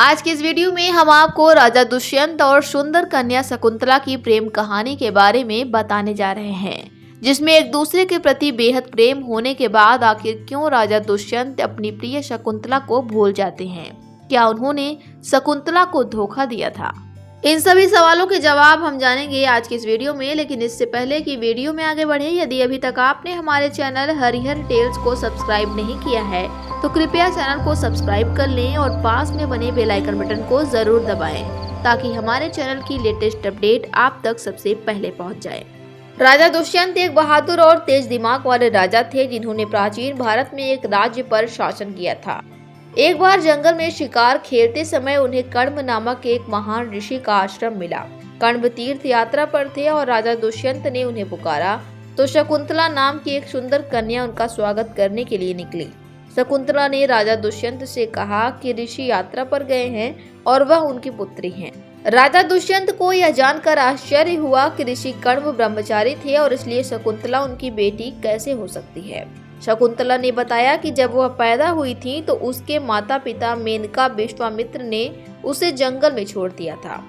आज के इस वीडियो में हम आपको राजा दुष्यंत और सुंदर कन्या शकुंतला की प्रेम कहानी के बारे में बताने जा रहे हैं, जिसमें एक दूसरे के प्रति बेहद प्रेम होने के बाद आखिर क्यों राजा दुष्यंत अपनी प्रिय शकुंतला को भूल जाते हैं। क्या उन्होंने शकुंतला को धोखा दिया था? इन सभी सवालों के जवाब हम जानेंगे आज की इस वीडियो में। लेकिन इससे पहले कि वीडियो में आगे बढ़े, यदि अभी तक आपने हमारे चैनल हरिहर टेल्स को सब्सक्राइब नहीं किया है तो कृपया चैनल को सब्सक्राइब कर लें और पास में बने बेल आइकन बटन को जरूर दबाएं, ताकि हमारे चैनल की लेटेस्ट अपडेट आप तक सबसे पहले पहुंच जाए। राजा दुष्यंत एक बहादुर और तेज दिमाग वाले राजा थे, जिन्होंने प्राचीन भारत में एक राज्य पर शासन किया था। एक बार जंगल में शिकार खेलते समय उन्हें कण्व नामक एक महान ऋषि का आश्रम मिला। कण्व तीर्थ यात्रा पर थे और राजा दुष्यंत ने उन्हें पुकारा तो शकुंतला नाम की एक सुंदर कन्या उनका स्वागत करने के लिए निकली। शकुंतला ने राजा दुष्यंत से कहा कि ऋषि यात्रा पर गए हैं और वह उनकी पुत्री हैं। राजा दुष्यंत को यह जानकर आश्चर्य हुआ कि ऋषि कण्व ब्रह्मचारी थे और इसलिए शकुंतला उनकी बेटी कैसे हो सकती है। शकुंतला ने बताया कि जब वह पैदा हुई थी तो उसके माता पिता मेनका विश्वामित्र ने उसे जंगल में छोड़ दिया था।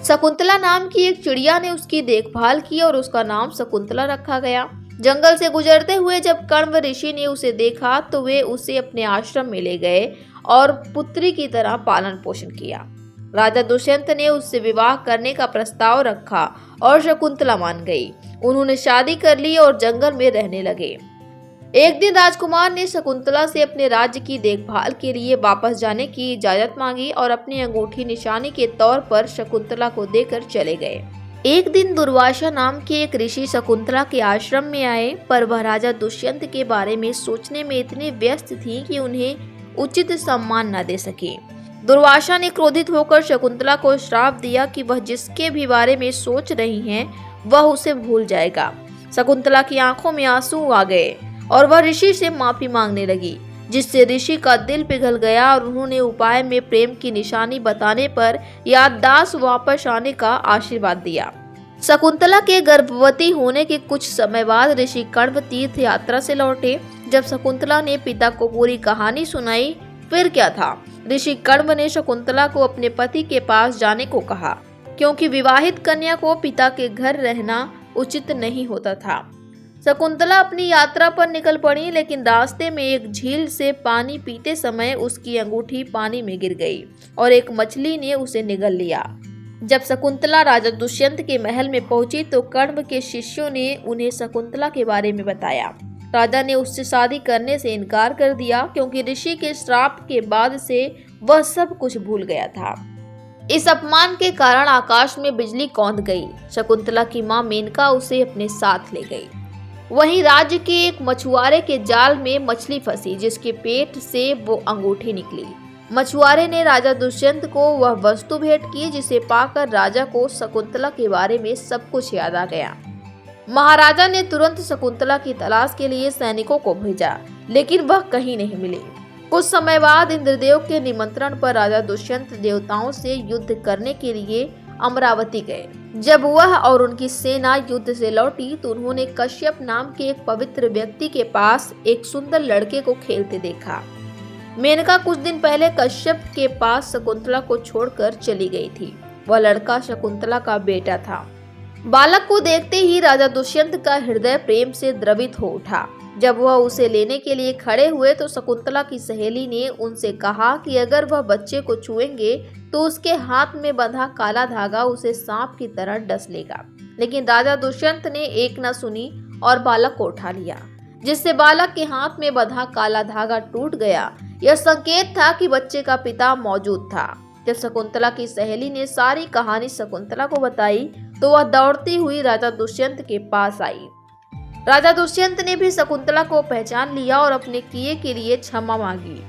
शकुंतला नाम की एक चिड़िया ने उसकी देखभाल की और उसका नाम शकुंतला रखा गया। जंगल से गुजरते हुए जब कण्व ऋषि ने उसे देखा तो वे उसे अपने आश्रम में ले गए और पुत्री की तरह पालन पोषण किया। राजा दुष्यंत ने उससे विवाह करने का प्रस्ताव रखा और शकुंतला मान गई। उन्होंने शादी कर ली और जंगल में रहने लगे। एक दिन राजकुमार ने शकुंतला से अपने राज्य की देखभाल के लिए वापस जाने की इजाजत मांगी और अपनी अंगूठी निशानी के तौर पर शकुंतला को देकर चले गए। एक दिन दुर्वासा नाम के एक ऋषि शकुंतला के आश्रम में आए, पर वह राजा दुष्यंत के बारे में सोचने में इतने व्यस्त थी कि उन्हें उचित सम्मान न दे सके। दुर्वासा ने क्रोधित होकर शकुंतला को श्राप दिया कि वह जिसके भी बारे में सोच रही हैं, वह उसे भूल जाएगा। शकुंतला की आंखों में आंसू आ गए और वह ऋषि से माफी मांगने लगी, जिससे ऋषि का दिल पिघल गया और उन्होंने उपाय में प्रेम की निशानी बताने पर याददाश्त वापस आने का आशीर्वाद दिया। शकुंतला के गर्भवती होने के कुछ समय बाद ऋषि कण्व तीर्थ यात्रा से लौटे। जब शकुंतला ने पिता को पूरी कहानी सुनाई, फिर क्या था, ऋषि कण्व ने शकुंतला को अपने पति के पास जाने को कहा, क्योंकि विवाहित कन्या को पिता के घर रहना उचित नहीं होता था। शकुंतला अपनी यात्रा पर निकल पड़ी, लेकिन रास्ते में एक झील से पानी पीते समय उसकी अंगूठी पानी में गिर गई और एक मछली ने उसे निगल लिया। जब शकुंतला राजा दुष्यंत के महल में पहुंची तो कण्व के शिष्यों ने उन्हें शकुंतला के बारे में बताया। राजा ने उससे शादी करने से इनकार कर दिया, क्योंकि ऋषि के श्राप के बाद से वह सब कुछ भूल गया था। इस अपमान के कारण आकाश में बिजली कौंध गई। शकुंतला की मां मेनका उसे अपने साथ ले गई। वहीं राज्य के एक मछुआरे के जाल में मछली फंसी, जिसके पेट से वो अंगूठी निकली। मछुआरे ने राजा दुष्यंत को वह वस्तु भेंट की, जिसे पाकर राजा को शकुंतला के बारे में सब कुछ याद आ गया। महाराजा ने तुरंत शकुंतला की तलाश के लिए सैनिकों को भेजा, लेकिन वह कहीं नहीं मिली। कुछ समय बाद इंद्रदेव के निमंत्रण पर राजा दुष्यंत देवताओं से युद्ध करने के लिए अमरावती गए। जब वह और उनकी सेना युद्ध से लौटी तो उन्होंने कश्यप नाम के एक पवित्र व्यक्ति के पास एक सुंदर लड़के को खेलते देखा। मेनका कुछ दिन पहले कश्यप के पास शकुंतला को छोड़कर चली गई थी। वह लड़का शकुंतला का बेटा था। बालक को देखते ही राजा दुष्यंत का हृदय प्रेम से द्रवित हो उठा। जब वह उसे लेने के लिए खड़े हुए तो शकुंतला की सहेली ने उनसे कहा कि अगर वह बच्चे को छुएंगे तो उसके हाथ में बंधा काला धागा उसे सांप की तरह डस लेगा। लेकिन राजा दुष्यंत ने एक न सुनी और बालक को उठा लिया, जिससे बालक के हाथ में बंधा काला धागा टूट गया। यह संकेत था कि बच्चे का पिता मौजूद था। जब शकुंतला की सहेली ने सारी कहानी शकुंतला को बताई तो वह दौड़ती हुई राजा दुष्यंत के पास आई। राजा दुष्यंत ने भी शकुंतला को पहचान लिया और अपने किए के लिए क्षमा मांगी।